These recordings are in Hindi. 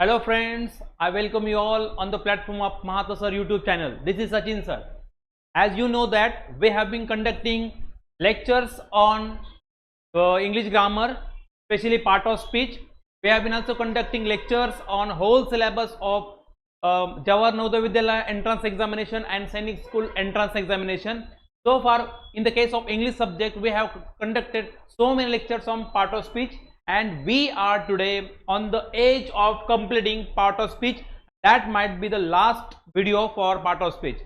Hello friends, I welcome you all on the platform of Mahatma Sir YouTube channel. This is Sachin Sir. As you know that we have been conducting lectures on English grammar, especially part of speech. We have been also conducting lectures on whole syllabus of Jawahar Navodaya Vidyalaya entrance examination and Sainik School entrance examination. So far, in the case of English subject, we have conducted so many lectures on part of speech, and we are today on the edge of completing part of speech. That might be the last video for part of speech.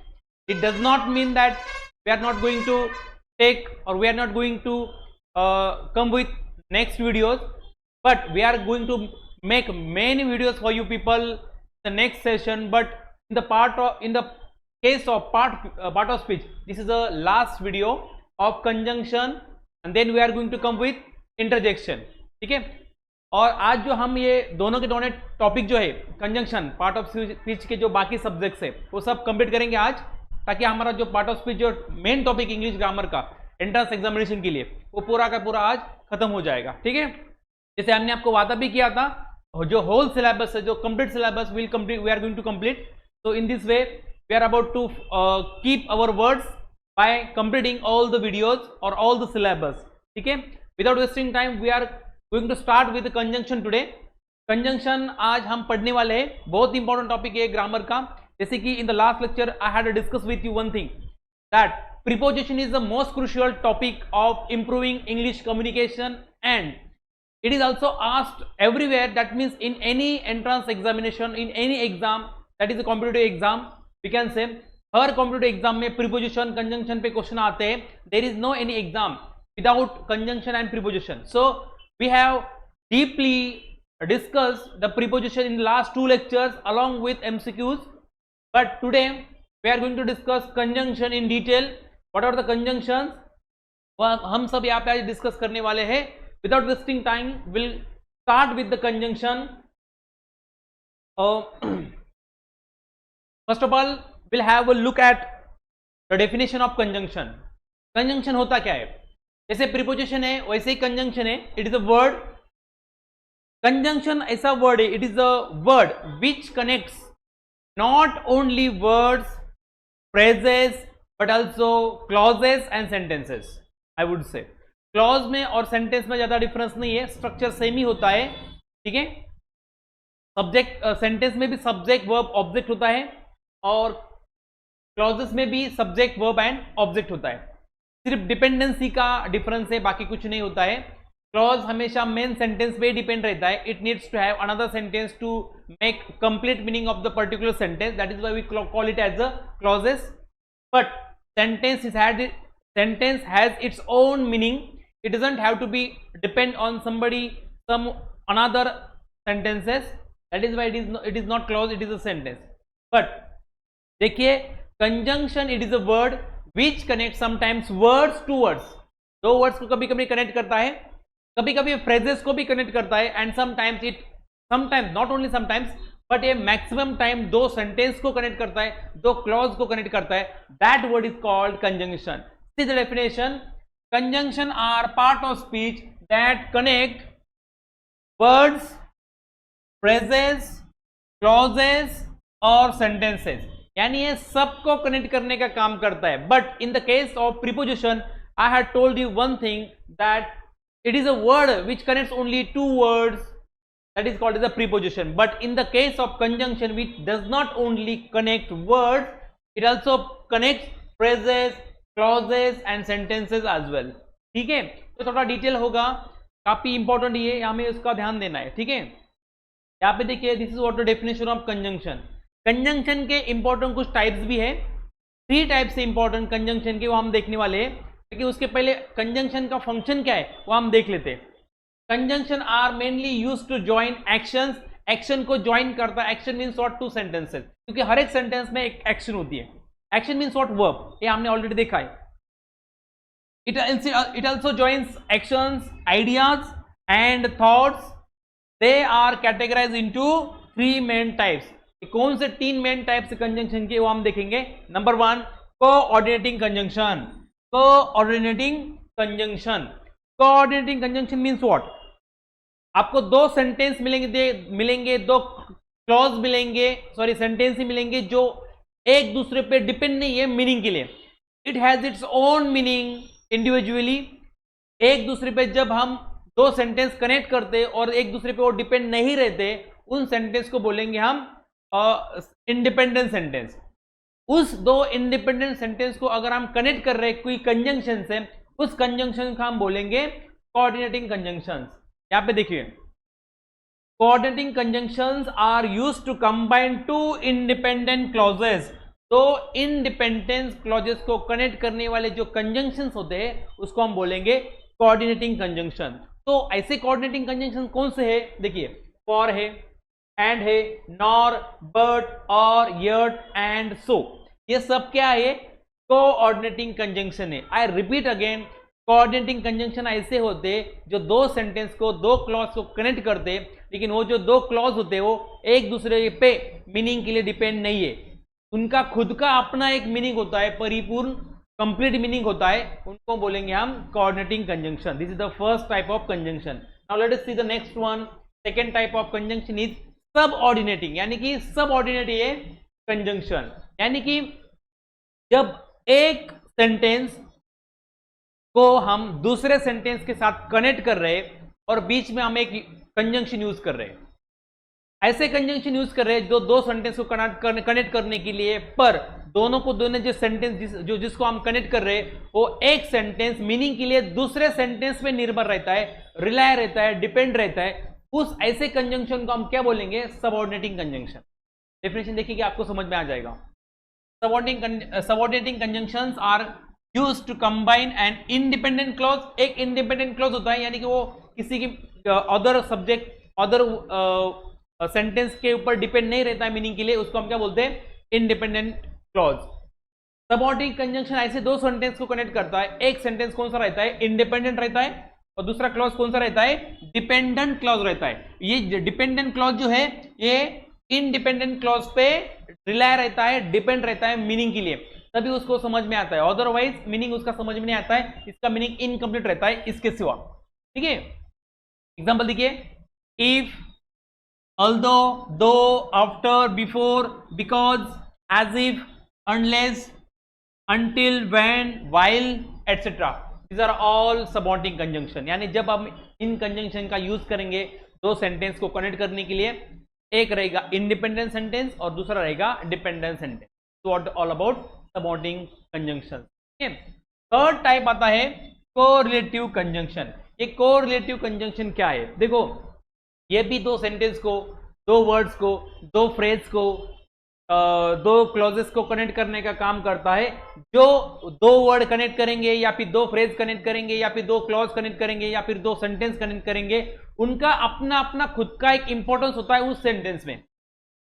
It does not mean that we are not going to take or we are not going to come with next videos, but we are going to make many videos for you people in the next session. But in the case of part of speech, this is the last video of conjunction, and then we are going to come with interjection. ठीक है, और आज जो हम ये दोनों के दोनों टॉपिक जो है कंजंक्शन पार्ट ऑफ स्पीच के जो बाकी सब्जेक्ट्स है वो सब कंप्लीट करेंगे आज, ताकि हमारा जो पार्ट ऑफ स्पीच जो मेन टॉपिक इंग्लिश ग्रामर का एंट्रेंस एग्जामिनेशन के लिए वो पूरा का पूरा आज खत्म हो जाएगा. ठीक है, जैसे हमने आपको वादा भी किया था, जो होल सिलेबस है, जो complete syllabus we are going to complete. So in this way we are about to keep our words by completing all the videos और ऑल द सिलेबस. ठीक है, without wasting time we are going to start with conjunction today. Conjunction आज हम पढ़ने वाले हैं, बहुत इंपॉर्टेंट टॉपिक है ग्रामर का. जैसे कि in the last lecture I had discuss with you one thing, that preposition is the most crucial topic of improving English communication, and it is also asked everywhere. That means in any entrance examination, in any exam that is a competitive exam, we can say her competitive exam में preposition conjunction पे question आते हैं. There is no any exam without conjunction and preposition. So we have deeply discussed the preposition in the last two lectures along with MCQs, but today we are going to discuss conjunction in detail. What are the conjunctions? हम सब यहाँ पे आज डिस्कस करने वाले हैं. Without wasting time will start with the conjunction. First of all will have a look at the definition of conjunction. Conjunction होता क्या है? जैसे प्रीपोजिशन है वैसे ही कंजंक्शन है. It is a word. Conjunction ऐसा वर्ड है, it is a word which connects not only words, phrases, but also clauses and sentences. I would say clause में और sentence में ज़्यादा difference नहीं है, structure सेम ही होता है. ठीक है, subject sentence में भी subject verb object होता है और clauses में भी subject verb and object होता है. सिर्फ dependency का difference है, बाकी कुछ नहीं होता है. clause हमेशा main sentence पे depend रहता है. It needs to have another sentence to make complete meaning of the particular sentence. That is why we call it as a clauses. But sentence has its own meaning. It doesn't have to be depend on some another sentences. That is why it is not clause, it is a sentence. But देखिए, conjunction it is a word which connects sometimes words to words. दो words को कभी कभी connect करता है, कभी कभी phrases को भी connect करता है, and sometimes not only sometimes but ये मैक्सिमम टाइम दो सेंटेंस को कनेक्ट करता है, दो क्लॉज को कनेक्ट करता है. That word is called conjunction. This is the definition. Conjunction are part of speech that connect words, phrases, clauses और सेंटेंसेस. यानी ये सबको कनेक्ट करने का काम करता है. But in the case of preposition I had told you one thing, that it is a word which connects only to words. That is called as a preposition. But in the case of conjunction, which does not only connect words, it also connects phrases, clauses and sentences as well. ठीक है, तो थोड़ा डिटेल होगा, काफी इंपॉर्टेंट ये, हमें उसका ध्यान देना है. ठीक है, यहाँ पे देखिए, this is what the definition of conjunction. Conjunction के इंपॉर्टेंट कुछ टाइप्स भी है. 3 टाइप से इंपॉर्टेंट कंजंक्शन के वो हम देखने वाले हैं. लेकिन उसके पहले कंजंक्शन का फंक्शन क्या है वो हम देख लेते हैं. Conjunction are mainly used to join actions. Action को ज्वाइन करता है. Action means what? 2 सेंटेंसेस, क्योंकि हर एक सेंटेंस में एक एक्शन होती है. Action means what? वर्ब. ये हमने ऑलरेडी देखा है. It also joins actions, ideas and thoughts. They are categorize into 3 main types. कौन से 3 मेन टाइप्स कंजंक्शन के वो हम देखेंगे. Number 1, coordinating conjunction. Coordinating conjunction. Coordinating conjunction means what? आपको 2 सेंटेंस मिलेंगे, 2 क्लॉज मिलेंगे, सॉरी सेंटेंस ही मिलेंगे जो एक दूसरे पे डिपेंड नहीं है मीनिंग के लिए। It has its own meaning individually. एक दूसरे पे जब हम दो सेंटेंस कनेक्ट करते और एक दूसरे पे वो डिपेंड नहीं रहते, उन सेंटेंस को बोलेंगे हम इंडिपेंडेंट सेंटेंस। उस दो इंडिपेंडेंट सेंटेंस को अगर हम कनेक्ट कर रहे हैं कोई कंजंक्शन से, उस कंजंक्शन का हम बोलेंगे कोऑर्डिनेटिंग कंजंक्शंस। यहां पे देखिए, coordinating conjunctions are used to combine two independent clauses. तो इंडिपेंडेंट क्लॉजेस को कनेक्ट करने वाले जो कंजंक्शंस होते हैं उसको हम बोलेंगे कोऑर्डिनेटिंग कंजंक्शन। तो ऐसे कोऑर्डिनेटिंग कंजंक्शन कौन से है? देखिए, फॉर है, एंड है, नॉर, बट, और, यट, एंड, सो, ये सब क्या है? कोऑर्डिनेटिंग कंजंक्शन है। I repeat again, coordinating conjunction ऐसे होते जो दो सेंटेंस को, दो क्लॉज को कनेक्ट करते, लेकिन वो जो दो क्लॉज होते वो एक दूसरे पे मीनिंग के लिए डिपेंड नहीं है, उनका खुद का अपना एक मीनिंग होता है, परिपूर्ण कंप्लीट मीनिंग होता है, उनको बोलेंगे हम coordinating conjunction. This is the first type of conjunction. Now let us see the next one. Second type of conjunction is subordinating, यानी कि सबऑर्डिनेट ये कंजंक्शन, यानी कि जब एक सेंटेंस को हम दूसरे सेंटेंस के साथ कनेक्ट कर रहे हैं और बीच में हम एक कंजंक्शन यूज कर रहे हैं। ऐसे कंजंक्शन यूज कर रहे हैं जो दो सेंटेंस को कनेक्ट करने के लिए, पर दोनों जो सेंटेंस जिसको हम कनेक्ट कर रहे हैं वो एक सेंटेंस मीनिंग के लिए दूसरे सेंटेंस पे निर्भर रहता है, रिलाय रहता है, डिपेंड रहता है, उस ऐसे कंजंक्शन को हम क्या बोलेंगे? Subordinating conjunction. डेफिनेशन देखिए कि आपको समझ में आ जाएगा। Subordinating conjunctions are used to combine an independent clause. एक इंडिपेंडेंट क्लॉज होता है, यानी कि वो किसी की अदर सब्जेक्ट, अदर सेंटेंस के ऊपर डिपेंड नहीं रहता है मीनिंग के लिए, उसको हम क्या बोलते हैं? Independent clause. सबऑर्डिनेट कंजंक्शन ऐसे दो सेंटेंस को कनेक्ट करता है। एक सेंटेंस कौन सा रहता है? इंडिपेंडेंट रहता है, और दूसरा क्लॉज कौन सा रहता है? डिपेंडेंट क्लॉज रहता है। ये डिपेंडेंट क्लॉज जो है ये इंडिपेंडेंट क्लॉज पे रिलाय रहता है, डिपेंड रहता है मीनिंग के लिए, तभी उसको समझ में आता है, अदरवाइज मीनिंग उसका समझ में नहीं आता है, इसका मीनिंग इनकम्प्लीट रहता है इसके सिवा। ठीक है, एग्जांपल देखिए, if, although, though, after, before, because, as if, unless, until, when, while, etc. These are all subordinating conjunction। यानी जब हम इन कंजंक्शन का यूज करेंगे दो सेंटेंस को कनेक्ट करने के लिए, एक रहेगा इंडिपेंडेंट सेंटेंस और दूसरा रहेगा डिपेंडेंट सेंटेंस। तो ऑल अबाउट सबऑर्डिनेटिंग कंजंक्शन। ठीक है, थर्ड टाइप आता है कोरिलेटिव कंजंक्शन। ये कोरिलेटिव कंजंक्शन क्या है? देखो, ये भी दो सेंटेंस को, दो वर्ड्स को, दो फ्रेज को, दो क्लॉजेस को कनेक्ट करने का काम करता है। जो दो वर्ड कनेक्ट करेंगे, या फिर दो फ्रेज कनेक्ट करेंगे, या फिर दो क्लॉज कनेक्ट करेंगे, या फिर दो सेंटेंस कनेक्ट करेंगे, उनका अपना अपना खुद का एक इंपॉर्टेंस होता है उस सेंटेंस में।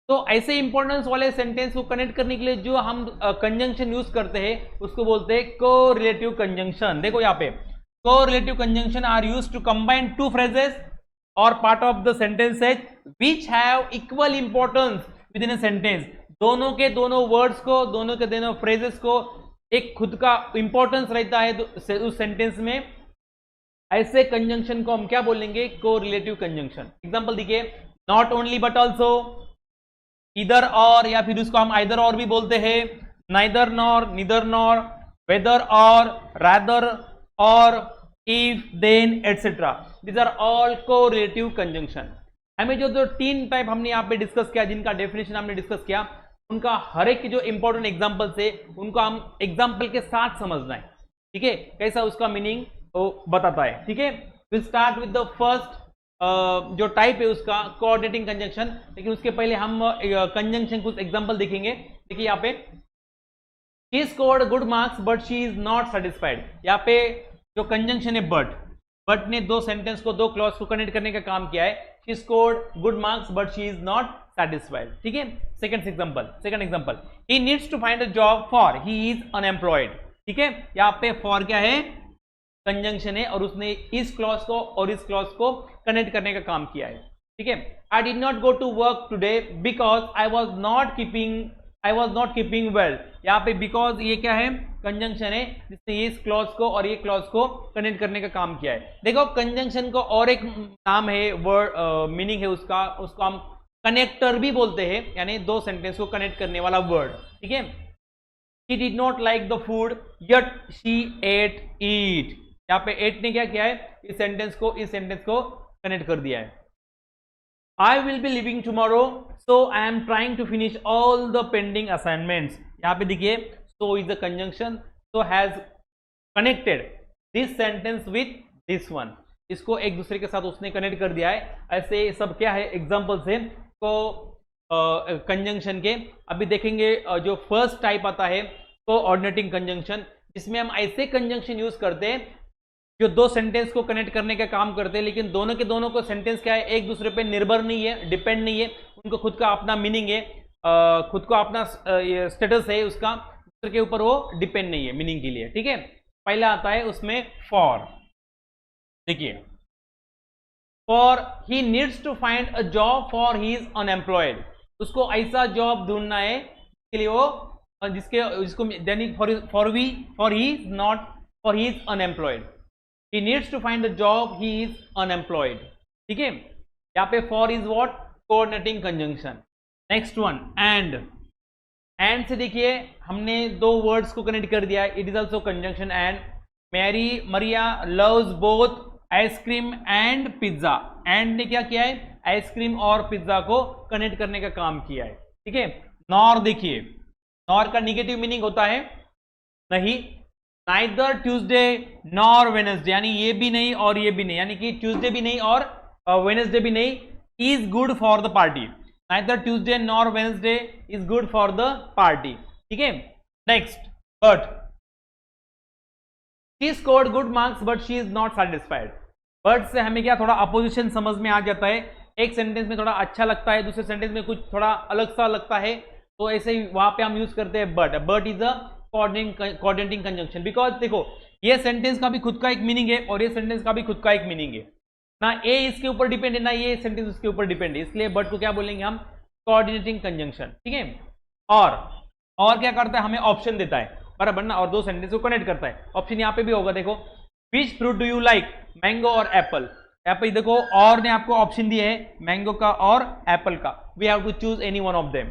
तो ऐसे इंपॉर्टेंस वाले सेंटेंस को कनेक्ट करने के लिए जो हम कंजंक्शन यूज करते हैं उसको बोलते हैं कोरिलेटिव कंजंक्शन। देखो यहाँ पे, correlative conjunction are used to combine two phrases or part of the sentences which have equal importance within a sentence। दोनों के दोनों वर्ड्स को, दोनों के दोनों फ्रेजेस को एक खुद का इंपॉर्टेंस रहता है उस सेंटेंस में। ऐसे कंजंक्शन को हम क्या बोलेंगे? Correlative conjunction. एग्जांपल देखिए, नॉट ओनली बट ऑल्सो, इधर और, या फिर उसको हम आइदर और भी बोलते हैं, neither nor, neither nor, whether और, रादर और, if, then, etc. These are all correlative conjunction। हमें जो तीन टाइप हमने यहाँ पे डिस्कस किया, जिनका डेफिनेशन हमने डिस्कस किया, उनका हर एक जो इंपॉर्टेंट एग्जांपल्स है उनको हम एग्जांपल के साथ समझना है। ठीक है, कैसा उसका मीनिंग वो बताता है। ठीक है, will start with the first जो टाइप है उसका कोऑर्डिनेटिंग कंजंक्शन। लेकिन उसके पहले हम कंजंक्शन कुछ एग्जांपल देखेंगे। देखिए यहाँ पे, she scored good marks but she is not satisfied। यहाँ पे जो कंजंक्शन है बट ने दो सेंटेंस को, दो क्लॉज को कनेक्ट करने का काम किया है। She scored good marks but she is not satisfied. ठीक है, second example, he needs to find a job for he is unemployed. ठीक है, यहाँ पे फॉर क्या है? कंजंक्शन है, और उसने इस क्लॉज को और इस क्लॉज को कनेक्ट करने का काम किया है। ठीक है, I did not go to work today because I was not keeping well. यहाँ पे बिकॉज ये क्या है? कंजंक्शन है, जिसने इस क्लॉज को और ये क्लॉज को कनेक्ट करने का काम किया है। देखो, कंजंक्शन को और एक नाम है, वर्ड मीनिंग है उसका, उसको हम कनेक्टर भी बोलते हैं, यानी दो सेंटेंस को कनेक्ट करने वाला वर्ड, ठीक है। She did not like the food yet she ate it। यहाँ पे ate ने क्या किया है, इस सेंटेंस को कनेक्ट कर दिया है। I will be leaving tomorrow so I am trying to finish all the pending assignments। यहाँ पे देखिए so is the conjunction, so has connected this sentence with this one। इसको एक दूसरे के साथ उसने कनेक्ट कर दिया है। ऐसे सब क्या है एग्जाम्पल्स है को कंजंक्शन के। अभी देखेंगे जो फर्स्ट टाइप आता है कोऑर्डिनेटिंग कंजंक्शन, जिसमें हम ऐसे कंजंक्शन यूज करते हैं जो दो सेंटेंस को कनेक्ट करने का काम करते हैं, लेकिन दोनों के दोनों को सेंटेंस क्या है, एक दूसरे पे निर्भर नहीं है, डिपेंड नहीं है, उनको खुद का अपना मीनिंग है, खुद को अपना स्टेटस है, उसका दूसरे के ऊपर वो डिपेंड नहीं है मीनिंग के लिए, ठीक है। पहला आता है उसमें फॉर। देखिए for he needs to find a job for he is unemployed. उसको ऐसा जॉब ढूंढना है जिसके लिए वो जिसको for he is not, for he is unemployed. He needs to find a job he is unemployed, ठीक है। यहाँ पे for is what, coordinating conjunction. Next one and से देखिए हमने दो वर्ड्स को कनेक्ट कर दिया, it is also conjunction and. Maria loves both ice cream and pizza. And ने क्या किया है, आइसक्रीम और पिज्जा को कनेक्ट करने का काम किया है, ठीक है। नॉर देखिए, नॉर का निगेटिव मीनिंग होता है नहीं, नाइदर ट्यूसडे नॉर वेडनेसडे, यानी ये भी नहीं और ये भी नहीं, यानी कि ट्यूसडे भी नहीं और वेडनेसडे भी नहीं, is good for the party. Neither Tuesday nor Wednesday is good for the party, ठीक है। Next but she scored good marks but she is not satisfied. But से हमें क्या थोड़ा अपोजिशन समझ में आ जाता है, एक सेंटेंस में थोड़ा अच्छा लगता है, दूसरे सेंटेंस में कुछ थोड़ा अलग सा लगता है, तो ऐसे ही वहां पे हम यूज करते हैं but. But is a coordinating conjunction, because देखो ये सेंटेंस का भी खुद का एक मीनिंग है और ये सेंटेंस का भी खुद का एक मीनिंग है, ना ए इसके ऊपर डिपेंड है ना ये सेंटेंस उसके ऊपर डिपेंड है, इसलिए बट को क्या बोलेंगे हम, कोऑर्डिनेटिंग कंजंक्शन, ठीक है। और क्या करता है, हमें ऑप्शन देता है बराबर ना, और दो सेंटेंस को कनेक्ट करता है। ऑप्शन यहाँ पे भी होगा, देखो which fruit do you like, mango और एप्पल। यहाँ पे देखो और ने आपको ऑप्शन दिए है मैंगो का और एप्पल का, we have to choose any one of them.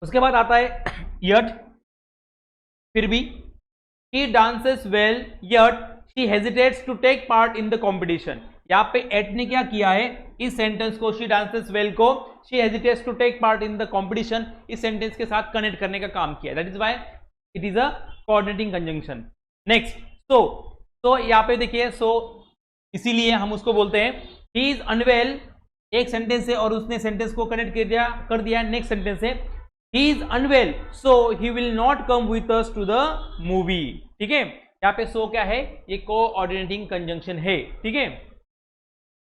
उसके बाद आता है यट, फिर भी, he dances well yet she hesitates to take part in the competition। यहाँ पे एट ने क्या किया है, इस सेंटेंस को she dances well को she hesitates to take part in the competition इस सेंटेंस के साथ कनेक्ट करने का काम किया, that is why it is a coordinating conjunction। next so यहाँ पे देखिए so इसीलिए हम उसको बोलते हैं he is unwell, एक सेंटेंस है और उसने सेंटेंस को कनेक्ट कर दिया नेक्स्ट सेंटेंस है, he is unwell so he will not come with us to the movie, ठीक है। यहाँ पे so क्या है, ये कोऑर्डिनेटिंग कंजंक्शन है, ठीक है।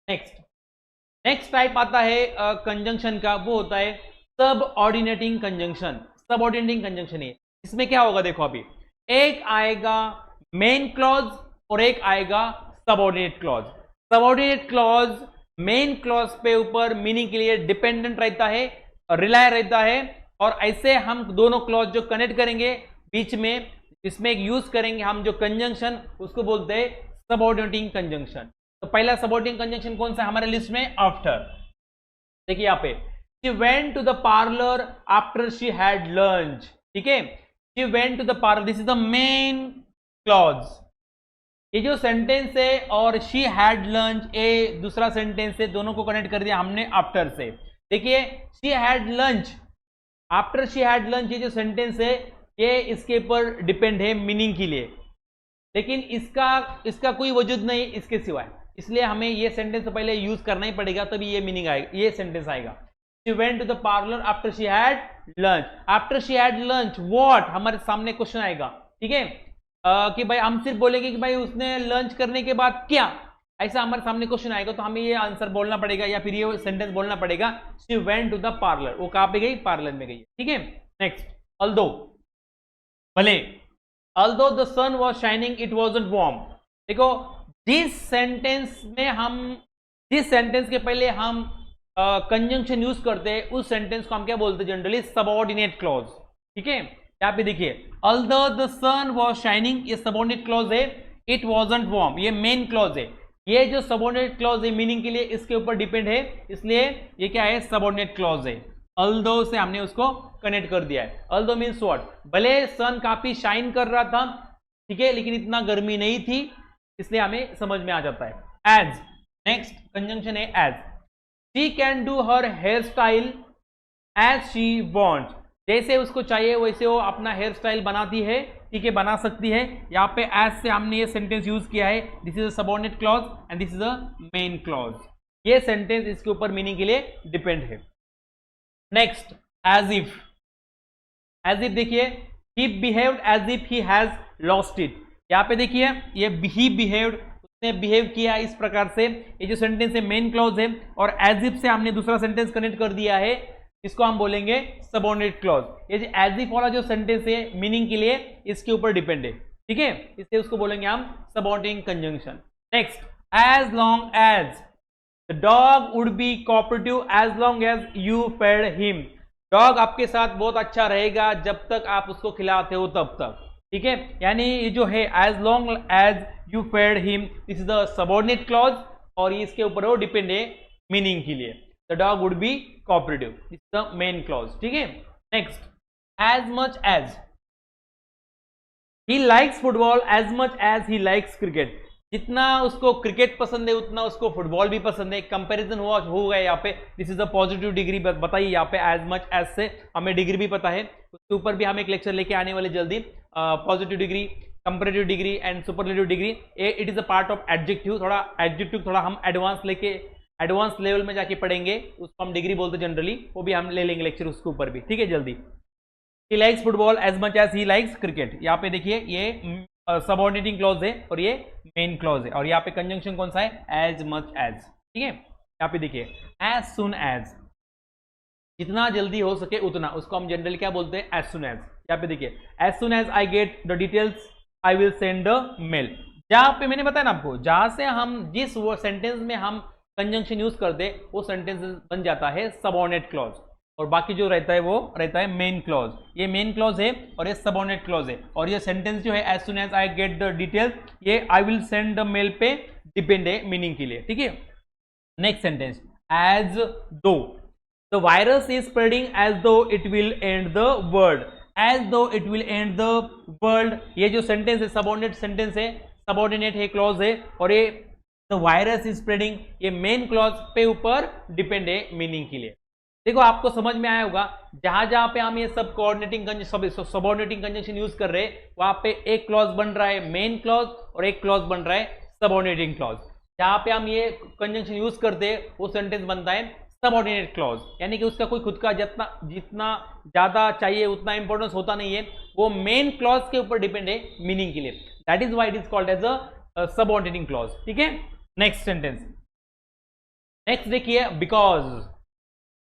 नेक्स्ट टाइप आता है कंजंक्शन का, वो होता है सबऑर्डिनेटिंग कंजंक्शन। सबऑर्डिनेटिंग कंजंक्शन है, इसमें क्या होगा देखो, अभी एक आएगा मेन क्लॉज और एक आएगा subordinate clause. Subordinate clause main clause पे ऊपर मीनिंग के लिए डिपेंडेंट रहता है, रिलाय रहता है, और ऐसे हम दोनों क्लॉज जो कनेक्ट करेंगे बीच में, इसमें एक यूज करेंगे हम जो कंजंक्शन, उसको बोलते हैं सबऑर्डिनेटिंग कंजंक्शन। तो पहला सबऑर्डिनेटिंग कंजंक्शन कौन सा है हमारे लिस्ट में, आफ्टर। देखिए यहाँ पे she went to the parlor after she had lunch, ठीक है। she went to the parlor, this is the main clause। ये जो सेंटेंस है और she had lunch ए दूसरा सेंटेंस है, दोनों को कनेक्ट कर दिया हमने आफ्टर से। देखिए she had lunch, after she had lunch, ये जो सेंटेंस है ये इसके ऊपर डिपेंड है मीनिंग के लिए, लेकिन इसका कोई वजूद नहीं इसके सिवाय, इसलिए हमें ये सेंटेंस तो पहले यूज करना ही पड़ेगा, तभी ये मीनिंग आएगा, ये सेंटेंस आएगा। She went to the parlour after she had lunch. After she had lunch what, हमारे सामने क्वेश्चन आएगा, ठीक है, कि भाई हम सिर्फ बोलेंगे कि भाई उसने लंच करने के बाद क्या, ऐसा हमारे सामने क्वेश्चन आएगा तो हमें ये आंसर बोलना पड़ेगा या फिर ये सेंटेंस बोलना पड़ेगा, she went to the parlour, वो कहां पे गई, पार्लर में गई, ठीक है। नेक्स्ट अल्दो, भले, although the sun was shining it wasn't warm. देखो जिस सेंटेंस के पहले हम कंजंक्शन यूज करते हैं उस सेंटेंस को हम क्या बोलते हैं जनरली, सबऑर्डिनेट क्लॉज, ठीक है। यहाँ पे देखिए although the sun was shining, ये सबऑर्डिनेट क्लॉज है, इट वाजंट वार्म ये मेन क्लॉज है। ये जो सबऑर्डिनेट क्लॉज है मीनिंग के लिए इसके ऊपर डिपेंड है, इसलिए ये क्या है, सबऑर्डिनेट क्लॉज है। अल्दो से हमने उसको कनेक्ट कर दिया है। अल्दो मीन्स व्हाट, भले सन काफी शाइन कर रहा था, ठीक है, लेकिन इतना गर्मी नहीं थी, इसलिए हमें समझ में आ जाता है। एज, नेक्स्ट कंजंक्शन है as. She can do her hair style as she want, जैसे उसको चाहिए वैसे वो अपना हेयर स्टाइल बनाती है, ठीक है, बना सकती है। यहाँ पे एज से हमने ये सेंटेंस यूज किया है, this is a subordinate clause and this is a main clause. ये सेंटेंस इसके ऊपर मीनिंग के लिए डिपेंड है। Next as if. As if देखिए, he behaved as if he has lost it. यहाँ पे देखिए ये ही बिहेव्ड, उसने बिहेव किया इस प्रकार से, ये जो सेंटेंस है मेन क्लॉज है, और एज इफ से हमने दूसरा सेंटेंस कनेक्ट कर दिया है, इसको हम बोलेंगे सबऑर्डिनेट क्लॉज। ये जो एज इफ वाला जो सेंटेंस है मीनिंग के लिए इसके ऊपर डिपेंड है, ठीक है, इसलिए उसको बोलेंगे हम subordinate conjunction. Next, as long as the dog would be cooperative as long as you fed him. Dog आपके साथ बहुत अच्छा रहेगा जब तक आप उसको खिलाते हो तब तक, ठीक है, यानी ये जो है as long as you fed him, this is the subordinate clause, और इसके ऊपर वो डिपेंड है मीनिंग के लिए। The dog would be cooperative, this is the main clause, ठीक है। Next, as much as he likes football as much as he likes cricket. जितना उसको क्रिकेट पसंद है उतना उसको फुटबॉल भी पसंद है। कंपैरिजन हो गया यहाँ पे, this is a positive degree बताइए यहाँ पे, एज मच एज से हमें डिग्री भी पता है, उसके ऊपर भी हम एक लेक्चर लेके आने वाले जल्दी। Positive degree, comparative degree and superlative degree, it is a part of adjective. थोड़ा एडजेक्टिव थोड़ा हम एडवांस लेवल में जाके पढ़ेंगे, उसको हम डिग्री बोलते जनरली, वो भी हम ले लेंगे लेक्चर उसके ऊपर भी, ठीक है, जल्दी। He likes football as much as he likes cricket. यहाँ पे देखिए ये सबऑर्डिनेटिंग क्लॉज है और ये मेन क्लॉज है, और यहाँ पे कंजंक्शन कौन सा है, एज मच एज, ठीक है। यहाँ पे देखिए एज सुन एज, जितना जल्दी हो सके उतना, उसको हम जनरली क्या बोलते हैं, एज सुन एज। यहाँ पे देखिए as soon as I get the details I will send the mail. जहाँ पे मैंने बताया ना आपको, जहां से हम जिस वो सेंटेंस में हम कंजंक्शन यूज करते वो सेंटेंस बन जाता है सबऑर्डिनेट क्लॉज, और बाकी जो रहता है वो रहता है मेन क्लॉज। ये मेन क्लॉज है और ये सबऑर्डिनेट क्लॉज है, और ये सेंटेंस जो है as soon as I get the details, ये I will send the mail पे डिपेंड है मीनिंग के लिए, ठीक है। Next sentence, as though the virus is spreading as though it will end the world. As though it will end the world, ये जो सेंटेंस है सबऑर्डिनेट सेंटेंस है, सबऑर्डिनेट है, क्लॉज है, और ये द वायरस इज स्प्रेडिंग, ये मेन क्लॉज पे ऊपर डिपेंड है मीनिंग के लिए। देखो आपको समझ में आया होगा, जहां जहां पे हम ये सब कोऑर्डिनेटिंग सबऑर्डिनेटिंग कंजंक्शन यूज कर रहे हैं, वहां पे एक क्लॉज बन रहा है मेन क्लॉज और एक क्लॉज बन रहा है सबऑर्डिनेटिंग क्लॉज। जहां पे हम ये कंजंक्शन यूज करते हैं वो सेंटेंस बनता है सबऑर्डिनेट क्लॉज, यानी कि उसका कोई खुद का जितना ज्यादा चाहिए उतना इंपॉर्टेंस होता नहीं है, वो मेन क्लॉज के ऊपर डिपेंड है मीनिंग के लिए। That is why it is called as a subordinating clause, ठीक है। नेक्स्ट सेंटेंस, नेक्स्ट देखिए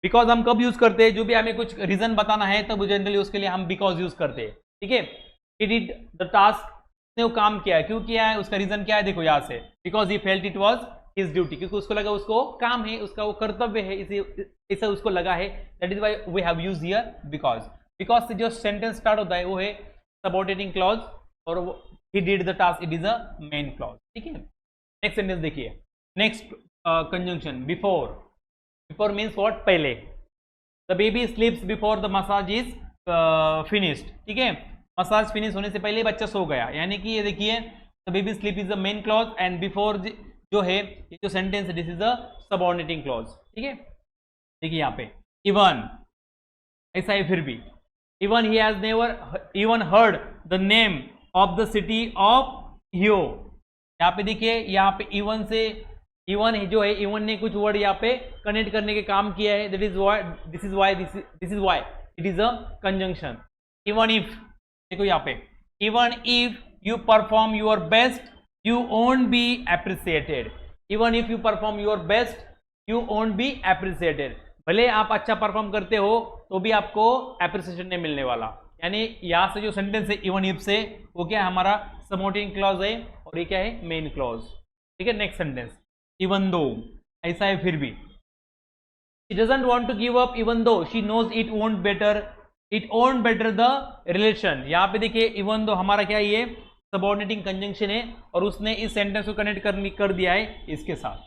बिकॉज हम कब यूज करते हैं, जो भी हमें कुछ रीजन बताना है तब जनरली उसके लिए हम बिकॉज यूज करते हैं, ठीक है। ही डिड द टास्क, उसने वो काम किया है, क्यों किया है, उसका रीजन क्या है, देखो यहाँ से, because he felt it was his duty, क्योंकि उसको लगा उसको काम है, उसका वो कर्तव्य है, इसे उसको लगा है। That is why we have used here because. Because से जो सेंटेंस स्टार्ट होता है वो है सबऑर्डिनेटिंग क्लॉज, और he did the task, it is a main clause, ठीक है। नेक्स्ट सेंटेंस देखिए, next conjunction before. Before means what, पहले। The baby sleeps before the massage is finished, ठीक है, मसाज फिनिश होने से पहले बच्चा सो गया, यानी कि ये देखिए the baby sleep is the main clause and before जो है ये जो सेंटेंस है this is the subordinating clause, ठीक है। देखिए यहाँ पे इवन, ऐसा है फिर भी, even he has never even heard the name of the city of हियो। यहाँ पे देखिए, यहाँ पे इवन से, इवन जो है, इवन ने कुछ वर्ड यहाँ पे कनेक्ट करने के काम किया है, that is why this is why it is a conjunction. Even if, देखो यहाँ पे, even if you perform your best you won't be appreciated. Even if you perform your best you won't be appreciated, भले आप अच्छा परफॉर्म करते हो तो भी आपको एप्रिसिएशन नहीं मिलने वाला। यानी यहाँ से जो सेंटेंस है इवन इफ से, वो क्या है, हमारा सबऑर्डिनेट क्लॉज है, और ये क्या है, मेन क्लॉज, ठीक है। नेक्स्ट सेंटेंस, इवन दो, ऐसा है फिर भी, she doesn't want to give up even though she knows it won't better the relation। यहाँ पे देखिए इवन दो हमारा क्या है, ये सबऑर्डिनेटिंग कंजंक्शन है और उसने इस सेंटेंस को कनेक्ट कर दिया है इसके साथ,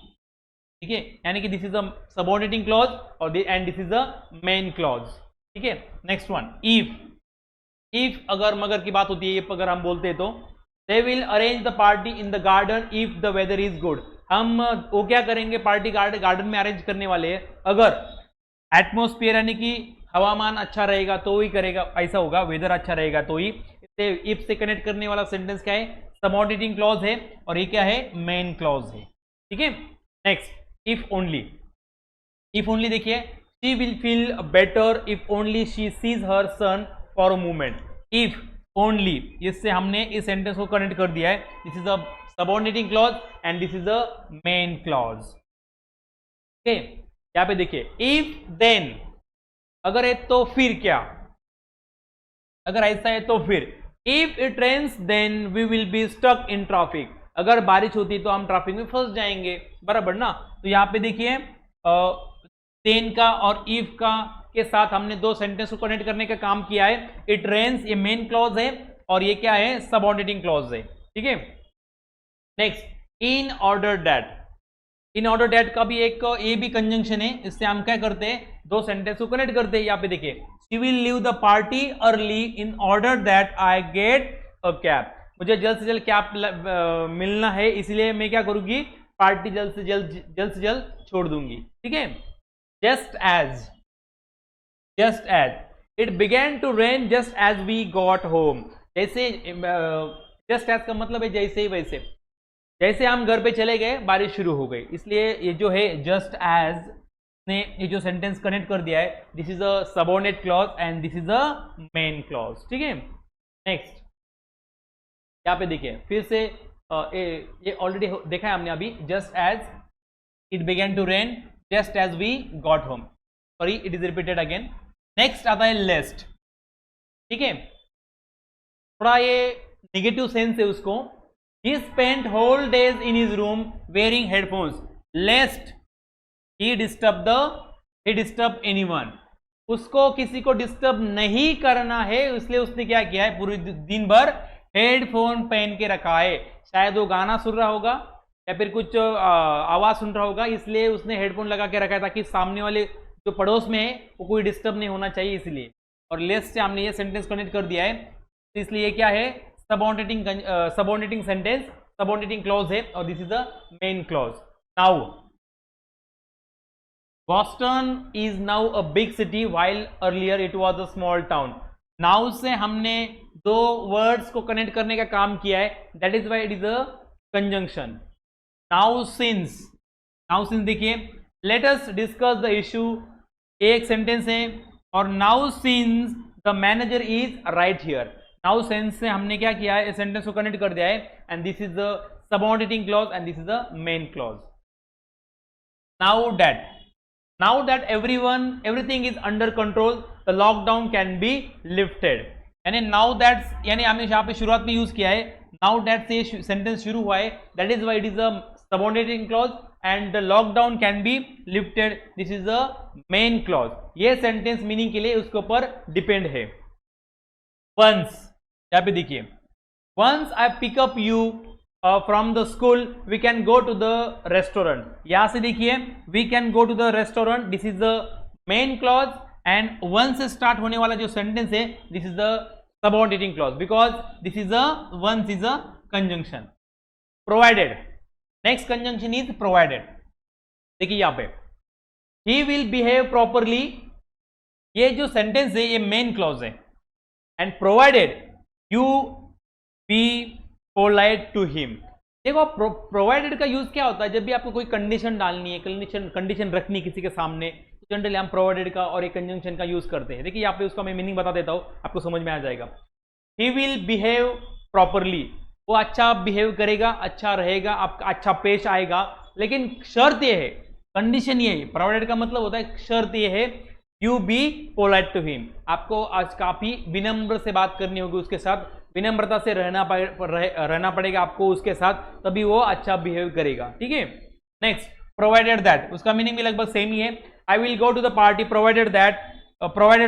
ठीक है, यानी कि this is a subordinating clause और and this is a main clause, ठीक है। नेक्स्ट वन, इफ अगर मगर की बात होती है, इफ अगर हम बोलते हैं तो they will arrange the party in the garden if the weather is good. हम वो क्या करेंगे, पार्टी गार्डन में अरेंज करने वाले हैं अगर एटमोस्फियर यानी कि हवामान अच्छा रहेगा तो ही करेगा, ऐसा होगा, वेदर अच्छा रहेगा तो ही। इफ से कनेक्ट करने वाला सेंटेंस क्या है, सबऑर्डिनेटिंग क्लॉज है और ये क्या है, मेन क्लॉज है, ठीक है। नेक्स्ट, इफ ओनली देखिए, she will feel better if only she sees her son for a moment. If only, इससे हमने इस सेंटेंस को कनेक्ट कर दिया है, this is a subordinating clause and this is a main clause, okay. यहां पे देखिए, इफ देन, अगर है तो फिर क्या, अगर ऐसा है तो फिर, if it rains then we will be stuck in traffic, अगर बारिश होती तो हम ट्रैफिक में फंस जाएंगे, बराबर ना। तो यहाँ पे देखिए देन का और इफ का के साथ हमने दो सेंटेंस को कनेक्ट करने का काम किया है। इट रेन्स ये मेन क्लॉज है और ये क्या है, सबऑर्डिनेटिंग क्लॉज है, ठीक है। नेक्स्ट, इन ऑर्डर दैट का भी एक ए भी कंजंक्शन है, इससे हम क्या करते हैं, दो सेंटेंस को कनेक्ट करते हैं। यहाँ पे देखिए, she will leave the party early in order that I get a cab, मुझे जल्द से जल्द कैब मिलना है, इसलिए मैं क्या करूंगी, पार्टी जल्द से जल्द छोड़ दूंगी, ठीक है। Just as it began to rain just as we got home, जैसे जस्ट एज का मतलब है जैसे ही वैसे, जैसे हम घर पे चले गए बारिश शुरू हो गई, इसलिए ये जो है जस्ट एज ने ये जो सेंटेंस कनेक्ट कर दिया है, this is a subordinate clause and this is a main clause, ठीक है। नेक्स्ट, यहाँ पे देखिए फिर से ये ऑलरेडी देखा है हमने अभी, just as it began to rain just as we got home, sorry it is repeated again. Next आता है लेस्ट, ठीक है, थोड़ा ये नेगेटिव सेंस है उसको। He spent whole days in his room wearing headphones lest he disturb anyone, उसको किसी को डिस्टर्ब नहीं करना है, इसलिए उसने क्या किया है, पूरे दिन भर हेडफोन पहन के रखा है। शायद वो गाना सुन रहा होगा या फिर कुछ आवाज सुन रहा होगा, इसलिए उसने हेडफोन लगा के रखा है ताकि सामने वाले जो पड़ोस में है वो कोई डिस्टर्ब नहीं होना चाहिए, इसलिए। और लेस्ट से हमने ये सेंटेंस कनेक्ट कर दिया है, तो इसलिए क्या है, सबऑर्डिनेटिंग सेंटेंस, सबऑर्डिनेटिंग क्लॉज है और this is the main clause. Now Boston is now a big city while earlier it was a small town. Now से हमने दो वर्ड्स को कनेक्ट करने का काम किया है, that is why it is a conjunction. Now since देखिए, let us discuss the issue, एक सेंटेंस है और now since the manager is right here, now since से हमने क्या किया है, इस सेंटेंस को कनेक्ट कर दिया है and this is the subordinating clause and this is the main clause. Now that everything is under control, the lockdown can be lifted, यानी नाउ दैट, यानी हमने यहाँ पे शुरुआत में यूज किया है, नाउ दैट से सेंटेंस शुरू हुआ है, that is why it is a subordinating clause and the lockdown can be lifted, this is the main clause. ये सेंटेंस मीनिंग के लिए उसके ऊपर डिपेंड है। वंस, यहाँ पे देखिए, once I pick up you from the school we can go to the restaurant, यहां से देखिए we can go to the restaurant, this is the main clause and once से स्टार्ट होने वाला जो सेंटेंस है this is the subordinating clause, because this is a once is a conjunction. Provided, next conjunction is provided, देखिए यहाँ पे, ही विल बिहेव प्रॉपरली, ये जो सेंटेंस है ये मेन क्लॉज है and provided you be polite to him. देखो प्रोवाइडेड का यूज क्या होता है, जब भी आपको कोई कंडीशन डालनी है, कंडीशन रखनी है किसी के सामने, तो जनरली हम प्रोवाइडेड का और एक कंजंक्शन का यूज करते हैं। देखिए यहाँ पे उसका मैं मीनिंग बता देता हूँ, आपको समझ में आ जाएगा। ही विल बिहेव प्रॉपरली, वो अच्छा बिहेव करेगा, अच्छा रहेगा, आपका अच्छा पेश आएगा, लेकिन शर्त ये है, कंडीशन ये है, प्रोवाइडेड का मतलब होता है शर्त ये है, you be polite to him, आपको आज काफी विनम्र से बात करनी होगी उसके साथ, विनम्रता से रहना पड़ेगा आपको उसके साथ, तभी वो अच्छा बिहेव करेगा, ठीक है। नेक्स्ट, प्रोवाइडेड दैट, उसका मीनिंग भी लगभग सेम ही है। I will go to the party provided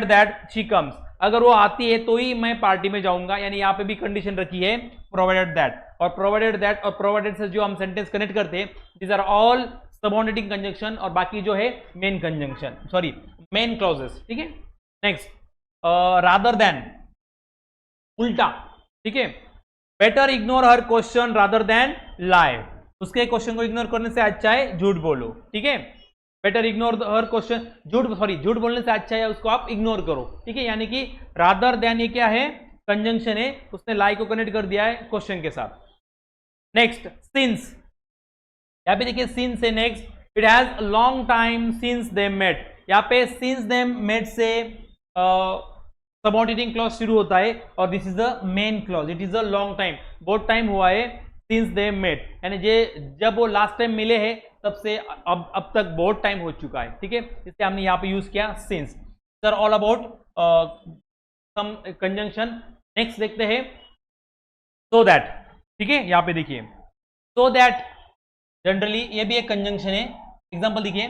that she comes, अगर वो आती है तो ही मैं पार्टी में जाऊंगा, यानी यहाँ पे भी कंडीशन रखी है प्रोवाइडेड दैट, और प्रोवाइडेड दैट और प्रोवाइडेड से जो हम सेंटेंस कनेक्ट करते हैं these are all subordinating conjunction, और बाकी जो है main conjunction, sorry main clauses, ठीक है। नेक्स्ट रादर देन, उल्टा, ठीक है। Better ignore her question rather than lie, उसके क्वेश्चन को इग्नोर करने से अच्छा है झूठ बोलो, ठीक है। बेटर इग्नोर हर क्वेश्चन, झूठ बोलने से अच्छा है उसको आप इग्नोर करो, ठीक है। यानी कि रादर देन ये क्या है, कंजंक्शन है, उसने लाई को कनेक्ट कर दिया है क्वेश्चन के साथ। नेक्स्ट सिंस, यहाँ पे देखिए सिंस है next, it has long time since they met, यहाँ पे सिंस दे मेट से सबऑर्डिनेटिंग क्लॉज शुरू होता है और this is the main clause, it is a long time, बहुत टाइम हुआ है सिंस दे मेट, यानी जब वो लास्ट टाइम मिले हैं तब से अब तक बहुत टाइम हो चुका है, ठीक है। इसलिए हमने यहाँ पे यूज किया since. Sir all about some conjunction. Next देखते हैं सो दैट, ठीक है। यहाँ पे देखिए सो दैट, जनरली ये भी एक कंजंक्शन है। एग्जांपल देखिए,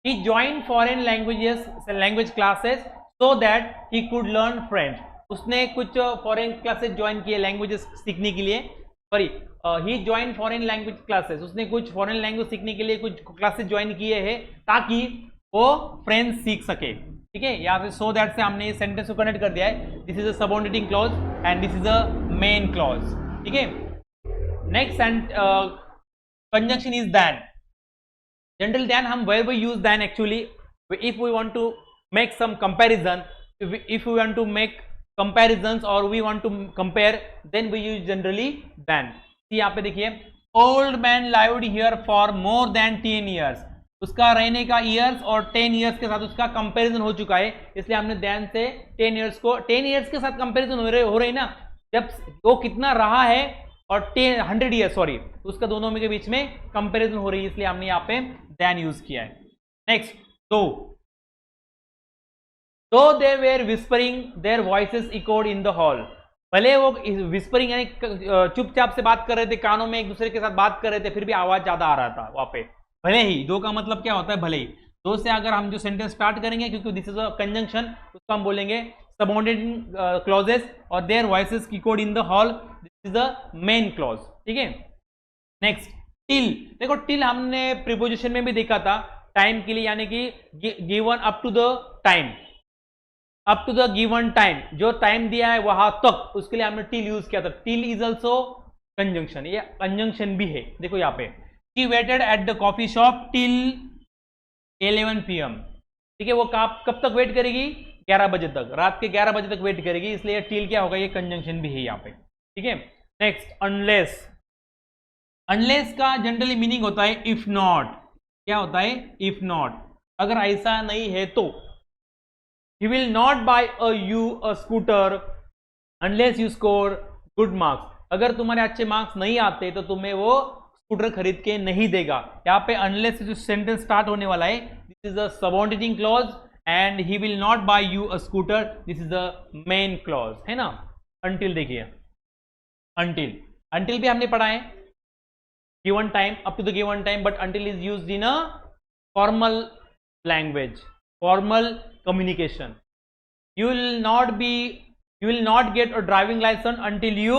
he join foreign language classes so that he could learn French, उसने कुछ फॉरेन क्लासेस ज्वाइन किए लैंग्वेजेस सीखने के लिए, sorry he join foreign language classes, उसने कुछ फॉरेन लैंग्वेज सीखने के लिए कुछ क्लासेस ज्वाइन किए हैं ताकि वो फ्रेंच सीख सके, ठीक है। यहाँ पे सो दैट से हमने इस सेंटेंस को कनेक्ट कर दिया है, this is a subordinating clause and this is a main clause, ठीक है। Next and conjunction is than, general than हम where we use than actually if we want to make some comparison, if we want to make comparisons or we want to compare, then we use generally than। यहाँ पे देखिए old man lived here for more than 10 years, उसका रहने का years और 10 years के साथ उसका comparison हो चुका है, इसलिए हमने than से 10 years के साथ comparison हो रही ना, जब वो कितना रहा है और 100 years सॉरी, उसका दोनों में के बीच में comparison हो रही है, इसलिए हमने यहाँ पे than यूज किया है। Next though they were whispering their voices echoed in the hall, भले वो विस्परिंग यानी चुपचाप से बात कर रहे थे, कानों में एक दूसरे के साथ बात कर रहे थे, फिर भी आवाज ज्यादा आ रहा था वहां पे। भले ही, दो का मतलब क्या होता है, भले ही। दो से अगर हम जो सेंटेंस स्टार्ट करेंगे, क्योंकि दिस इज अ कंजंक्शन, उसको हम बोलेंगे सबऑर्डिनेटिंग क्लॉजेस, और their voices echoed in the hall, this is the main clause, ठीक है। नेक्स्ट टिल, देखो टिल हमने प्रीपोजिशन में भी देखा था टाइम के लिए, यानी कि given up to the time, up to the given time, जो टाइम दिया है वहां तक, उसके लिए हमने टिल यूज किया था। टिल इज ऑल्सो कंजंक्शन, ये कंजंक्शन भी है। देखो यहाँ पे she weighted at the coffee shop till 11 PM, ठीक है। वो कब तक वेट करेगी, 11 बजे तक, रात के 11 बजे तक वेट करेगी, इसलिए टिल क्या होगा, ये कंजंक्शन भी है यहाँ पे, ठीक है। नेक्स्ट अनलेस, अनलेस का जनरली मीनिंग होता है इफ नॉट, क्या होता है, इफ नॉट, अगर ऐसा नहीं है तो। He will not buy you a scooter unless you score good marks, अगर तुम्हारे अच्छे मार्क्स नहीं आते तो तुम्हें वो स्कूटर खरीद के नहीं देगा। यहाँ पे unless से जो सेंटेंस स्टार्ट होने वाला है, this is a subordinating clause, and he will not buy you a scooter, this is a main clause, है ना। until देखिए, until भी हमने पढ़ा है, given time, up to the given time, but until is used in a formal language, formal communication. You will not get a driving license until you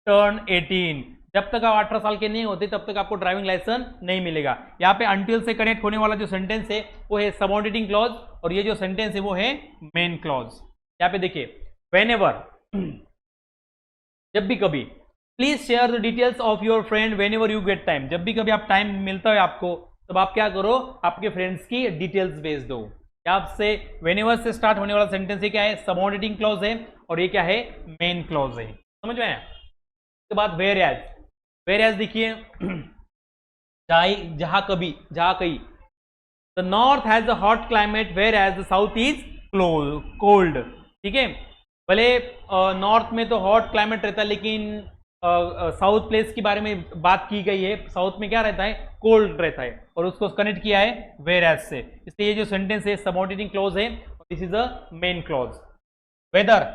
turn 18, जब तक आप 18 साल के नहीं होते तब तक आपको ड्राइविंग लाइसेंस नहीं मिलेगा। यहाँ पे until से कनेक्ट होने वाला जो सेंटेंस है वो है सबऑर्डिनेटिंग क्लॉज, और ये जो सेंटेंस है वो है मेन क्लॉज। यहाँ पे देखिए whenever, जब भी कभी, please share the details of your friend whenever you get time, जब भी कभी आप टाइम मिलता है आपको, तब आप क्या करो, आपके फ्रेंड्स की डिटेल्स भेज दो। आपसे व्हेनेवर से स्टार्ट होने वाला सेंटेंस ये क्या है, सबऑर्डिनेटिंग क्लॉज है, और ये क्या है, मेन क्लॉज है, समझ में आया। उसके बाद वेयर एज, वेयर एज देखिए जहां कभी, जहां कहीं, the north has a hot climate whereas the south is cold, ठीक है। भले नॉर्थ में तो हॉट क्लाइमेट रहता है, लेकिन साउथ प्लेस के बारे में बात की गई है, साउथ में क्या रहता है, कोल्ड रहता है, और उसको कनेक्ट किया है वेयर एज से, इसलिए ये जो सेंटेंस है सबऑर्डिनेटिंग क्लॉज है, this is a main clause. Whether,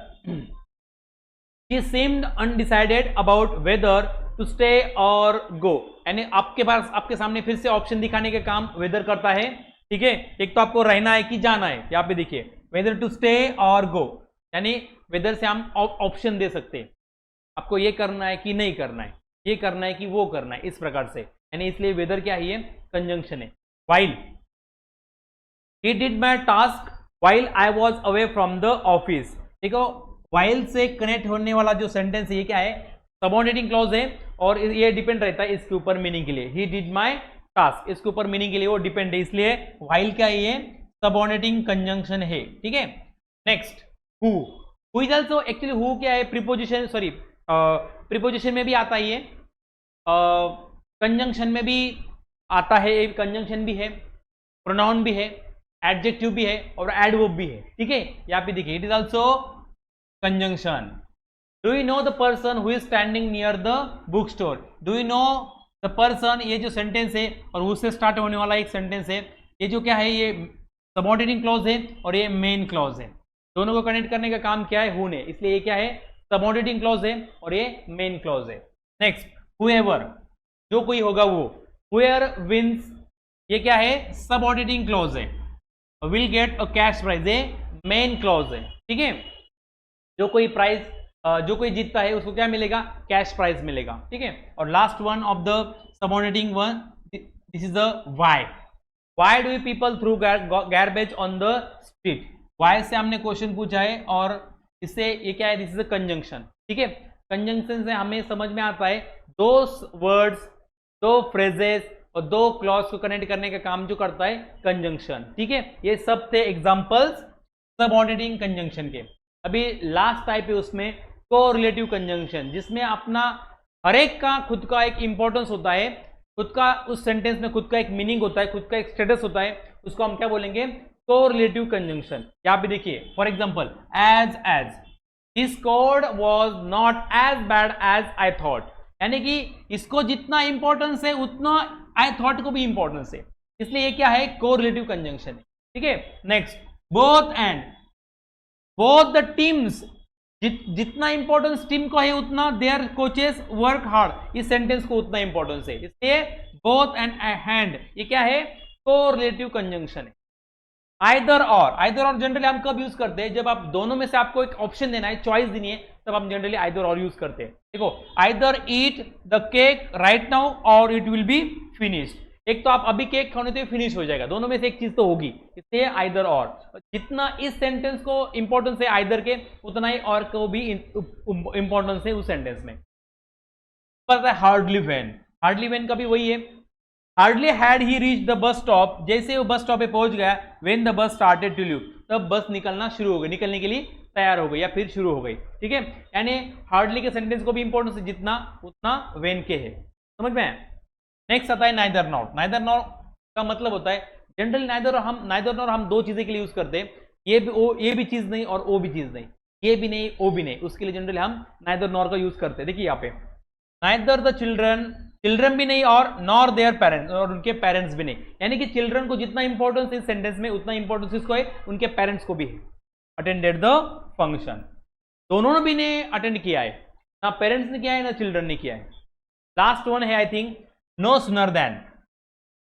she seemed undecided about whether to stay और गो, यानी आपके पास, आपके सामने फिर से ऑप्शन दिखाने का काम वेदर करता है, ठीक है। एक तो आपको रहना है कि जाना है, यहाँ पे देखिए वेदर टू स्टे और गो, यानी वेदर से हम ऑप्शन दे सकते हैं, आपको ये करना है कि नहीं करना है, ये करना है कि वो करना है, इस प्रकार से। यानी इसलिए वेदर क्या है, ये कंजंक्शन है। While, he did my task while I was away from the office. देखो वाइल से कनेक्ट होने वाला जो सेंटेंस है ये क्या है, सबऑर्डिनेटिंग क्लॉज है, और ये डिपेंड रहता है इसके ऊपर मीनिंग के लिए। ही डिड माई टास्क, इसके ऊपर मीनिंग के लिए वो डिपेंड है, इसलिए वाइल क्या है, ये सबऑर्डिनेटिंग कंजंक्शन है। ठीक है, next who is also, actually who क्या है, प्रीपोजिशन, सॉरी प्रीपोजिशन में भी आता है, ये कंजंक्शन में भी आता है, कंजंक्शन भी है, प्रोनाउन भी है, एडजेक्टिव भी है और एडवर्ब भी है। ठीक है, यहाँ पे देखिए, it is also conjunction. Do you know the person who is standing near the book store, do you know the person, ये जो सेंटेंस है और उससे स्टार्ट होने वाला एक सेंटेंस है, ये जो क्या है, ये सबऑर्डिनेटिंग क्लॉज है और ये मेन क्लॉज है, दोनों को कनेक्ट करने का काम क्या है, हु ने, इसलिए ये क्या है, सबऑर्डिनेटिंग क्लॉज है और ये मेन क्लॉज है। नेक्स्ट हुएवर, जो कोई होगा वो, हुएर विंस, ये क्या है, सबऑर्डिनेटिंग क्लॉज है, will get a cash prize, ये मेन क्लॉज है। ठीक है, जो कोई प्राइज, जो कोई जीतता है उसको क्या मिलेगा, कैश प्राइज मिलेगा। ठीक है, और last one of the subordinating one, this is the why. Why do you people throw garbage on the street, why से हमने क्वेश्चन पूछा है और इससे ये क्या है, दिस इज अ कंजंक्शन। ठीक है, कंजंक्शन से हमें समझ में आता है दो वर्ड्स, दो फ्रेजेस और दो क्लॉज को कनेक्ट करने का काम जो करता है कंजंक्शन। ठीक है, ये सब थे एग्जांपल्स सबऑर्डिनेटिंग कंजंक्शन के। अभी लास्ट टाइप है उसमें कोरिलेटिव कंजंक्शन, जिसमें अपना हर एक का खुद का एक इंपॉर्टेंस होता है, खुद का उस सेंटेंस में खुद का एक मीनिंग होता है, खुद का एक स्टेटस होता है, उसको हम क्या बोलेंगे, कोरिलेटिव कंजंक्शन। यहाँ पे देखिए for example, as this code was not as bad as I thought, यानी कि इसको जितना इंपॉर्टेंस है उतना आई थॉट को भी इंपॉर्टेंस है, इसलिए ये क्या है, कोरिलेटिव कंजंक्शन है। ठीक है, next both and, both the teams, जितना इंपॉर्टेंस टीम को है उतना देयर कोचेस वर्क हार्ड, इस सेंटेंस को उतना इंपॉर्टेंस है, इसलिए बोथ एंड हैंड, ये क्या है, कोरिलेटिव कंजंक्शन है। आइदर और जनरली हम कब यूज करते हैं, जब आप दोनों में से आपको एक ऑप्शन देना है, चॉइस देनी है, तब हम जनरली आइदर और यूज करते हैं। देखो, either eat the cake right now और इट विल बी फिनिश्ड, एक तो आप अभी केक खाने तो फिनिश हो जाएगा, दोनों में से एक चीज तो होगी, इसलिए आइदर और। जितना इस सेंटेंस को इंपॉर्टेंस है आइदर के, उतना ही और को भी इंपॉर्टेंस है उस सेंटेंस में। हार्डली वेन का भी वही है, hardly had he reach the bus stop, जैसे वो बस स्टॉप पे पहुंच गया, when the bus started to leave, तब बस निकलना शुरू हो गई, निकलने के लिए तैयार हो गई या फिर शुरू हो गई। ठीक है, यानी हार्डली के सेंटेंस को भी इंपॉर्टेंस है जितना उतना वेन के है, समझ में। नेक्स्ट आता है नाइदर नॉट। नाइदर नॉट का मतलब होता है, जनरली नाइदर नॉर हम दो चीजें के लिए यूज करते हैं, ये भी चीज नहीं और वो भी चीज नहीं, ये भी नहीं वो भी नहीं, उसके लिए जनरली हम नाइदर नॉर का यूज करते हैं। देखिए यहाँ पे, नाइदर द चिल्ड्रन भी नहीं और नॉर देयर पेरेंट्स, और उनके पेरेंट्स भी नहीं, यानी कि चिल्ड्रन को जितना इंपॉर्टेंस इस सेंटेंस में उतना इंपॉर्टेंस इसको है, उनके पेरेंट्स को भी है। अटेंडेड द फंक्शन, दोनों भी ने अटेंड किया है, ना पेरेंट्स ने किया है ना चिल्ड्रन ने किया है। लास्ट वन है I think no sooner than,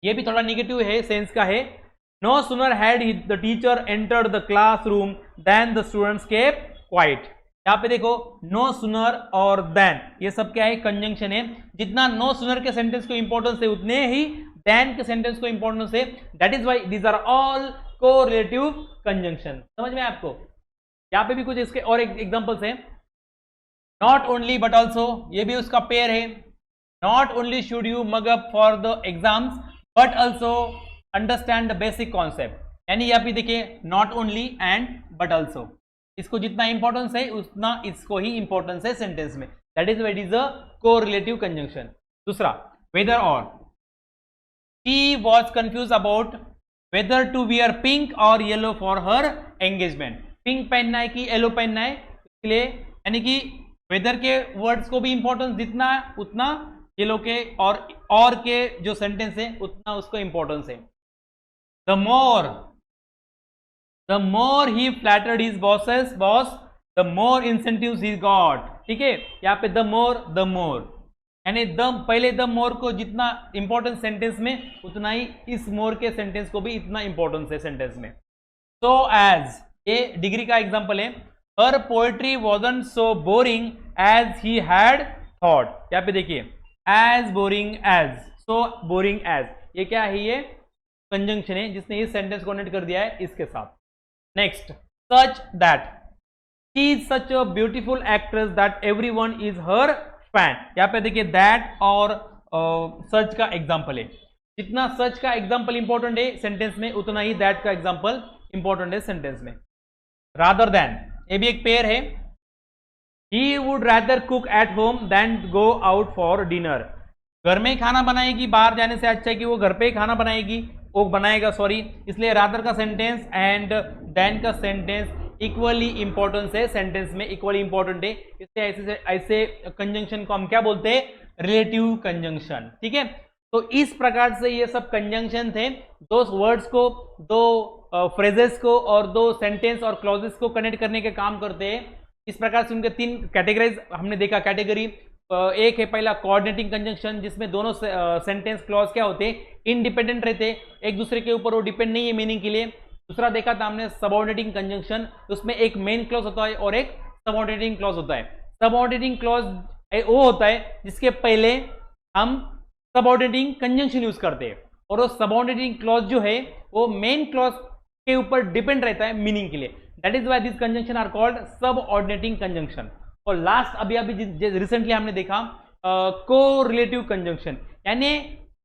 ये भी थोड़ा निगेटिव है, सेंस का है। No sooner had the teacher entered the classroom than the students kept quiet. यहाँ पे देखो, नो सूनर और देन, ये सब क्या है, कंजंक्शन है। जितना नो सूनर के सेंटेंस को इंपॉर्टेंस है उतने ही देन के सेंटेंस को इंपॉर्टेंस है, that is why these are all correlative conjunction. समझ में आपको, यहाँ पे भी कुछ इसके और एग्जांपल्स हैं। नॉट ओनली बट ऑल्सो, ये भी उसका पेयर है। Not only should you mug up for the exams but also understand the basic concept, यानी यहाँ पे देखिए not only and but also, इसको जितना इंपॉर्टेंस है उतना इसको ही इंपॉर्टेंस है सेंटेंस में, that is what is a correlative conjunction. दूसरा whether or, she was confuse about whether to wear pink or yellow for her engagement, pink पहनना है कि येलो पहनना है, इसलिए यानी कि वेदर के वर्ड्स को भी इंपॉर्टेंस जितना उतना येलो के और के जो सेंटेंस है उतना उसको इंपॉर्टेंस है। The more he flattered his boss, the more incentives he got. ठीक है, यहाँ पे द मोर यानी पहले द मोर को जितना इंपॉर्टेंस सेंटेंस में उतना ही इस मोर के सेंटेंस को भी इतना इंपॉर्टेंस है सेंटेंस में। सो एज, ये डिग्री का एग्जांपल है। Her poetry wasn't so boring as he had thought. यहाँ पे देखिए as boring as, so boring as, ये क्या है, ये कंजंक्शन है जिसने इस सेंटेंस को कनेक्ट कर दिया है इसके साथ। Next, such that, she is such a beautiful actress that everyone is her fan. यहाँ पे देखिए दैट और सच का एग्जाम्पल है, जितना सच का एग्जाम्पल इंपॉर्टेंट है सेंटेंस में उतना ही दैट का एग्जाम्पल इंपॉर्टेंट है सेंटेंस में। रादर देन, ये भी एक पेयर है, he would rather cook at home than go out for dinner. घर में खाना बनाएगी, बाहर जाने से अच्छा है कि वो घर पे ही खाना बनाएगी, वो बनाएगा सॉरी, इसलिए रादर का सेंटेंस एंड देन का सेंटेंस इक्वली इंपॉर्टेंस है, सेंटेंस में इक्वली इंपॉर्टेंट है, इसलिए ऐसे ऐसे कंजंक्शन को हम क्या बोलते हैं, रिलेटिव कंजंक्शन। ठीक है, तो इस प्रकार से ये सब कंजंक्शन थे, दो वर्ड्स को, दो फ्रेजेस को और दो सेंटेंस और क्लॉजेस को कनेक्ट करने के काम करते हैं। इस प्रकार से उनके तीन कैटेगरीज हमने देखा। कैटेगरी एक है पहला कोऑर्डिनेटिंग कंजंक्शन, जिसमें दोनों सेंटेंस क्लॉज क्या होते हैं, इंडिपेंडेंट रहते हैं, एक दूसरे के ऊपर वो डिपेंड नहीं है मीनिंग के लिए। दूसरा देखा था हमने सबऑर्डिनेटिंग कंजंक्शन, उसमें एक मेन क्लॉज होता है और एक सबऑर्डिनेटिंग क्लॉज होता है। सबऑर्डिनेटिंग क्लॉज वो होता है जिसके पहले हम सबऑर्डिनेटिंग कंजंक्शन यूज करते हैं, और वो सबऑर्डिनेटिंग क्लॉज जो है वो मेन क्लॉज के ऊपर डिपेंड रहता है मीनिंग के लिए। That is why this conjunction are called subordinating conjunction. और लास्ट अभी रिसेंटली हमने देखा को रिलेटिव कंजंक्शन, यानी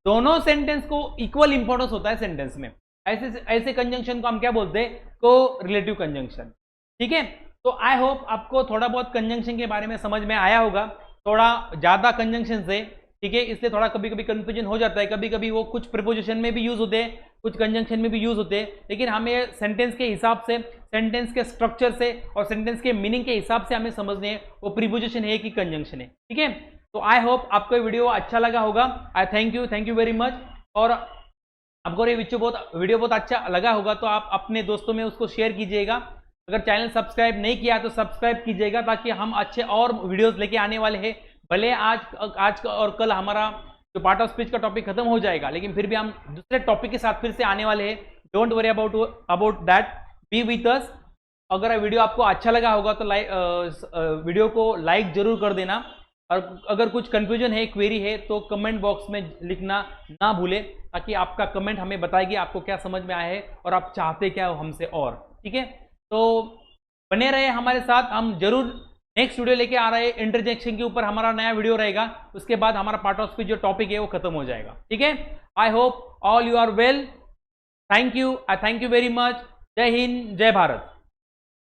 दोनों सेंटेंस को इक्वल इंपॉर्टेंस होता है सेंटेंस में, ऐसे ऐसे कंजंक्शन को हम क्या बोलते हैं, को रिलेटिव कंजंक्शन। ठीक है, तो आई होप आपको थोड़ा बहुत कंजंक्शन के बारे में समझ में आया होगा, थोड़ा ज्यादा कंजंक्शन से, ठीक है, इसलिए थोड़ा कभी कभी कंफ्यूजन हो जाता है, कभी कभी वो कुछ प्रीपोजिशन में भी यूज होते हैं, कुछ कंजंक्शन में भी यूज होते हैं, लेकिन हमें सेंटेंस के हिसाब से, सेंटेंस के स्ट्रक्चर से और सेंटेंस के मीनिंग के हिसाब से हमें समझने हैं वो प्रीपोजिशन है कि कंजंक्शन है। ठीक है, तो आई होप आपको ये वीडियो अच्छा लगा होगा। आई थैंक यू वेरी मच। और आपको ये वीडियो बहुत अच्छा लगा होगा तो आप अपने दोस्तों में उसको शेयर कीजिएगा। अगर चैनल सब्सक्राइब नहीं किया तो सब्सक्राइब कीजिएगा, ताकि हम अच्छे और वीडियोस लेके आने वाले हैं। भले आज और कल हमारा जो पार्ट ऑफ स्पीच का टॉपिक खत्म हो जाएगा, लेकिन फिर भी हम दूसरे टॉपिक के साथ फिर से आने वाले हैं। Don't worry about that, B with us. अगर वीडियो आपको अच्छा लगा होगा तो वीडियो को लाइक जरूर कर देना, और अगर कुछ कंफ्यूजन है, क्वेरी है, तो कमेंट बॉक्स में लिखना ना भूलें, ताकि आपका कमेंट हमें बताएगी आपको क्या समझ में आया है और आप चाहते क्या हो हमसे और। ठीक है, तो बने रहे हमारे साथ, हम जरूर नेक्स्ट वीडियो लेके आ रहे हैं। इंटरजेक्शन के ऊपर हमारा नया वीडियो रहेगा, उसके बाद हमारा पार्ट ऑफ स्पीच जो टॉपिक है वो खत्म हो जाएगा। ठीक है, I hope all you are well. Thank you very much. जय हिंद, जय भारत।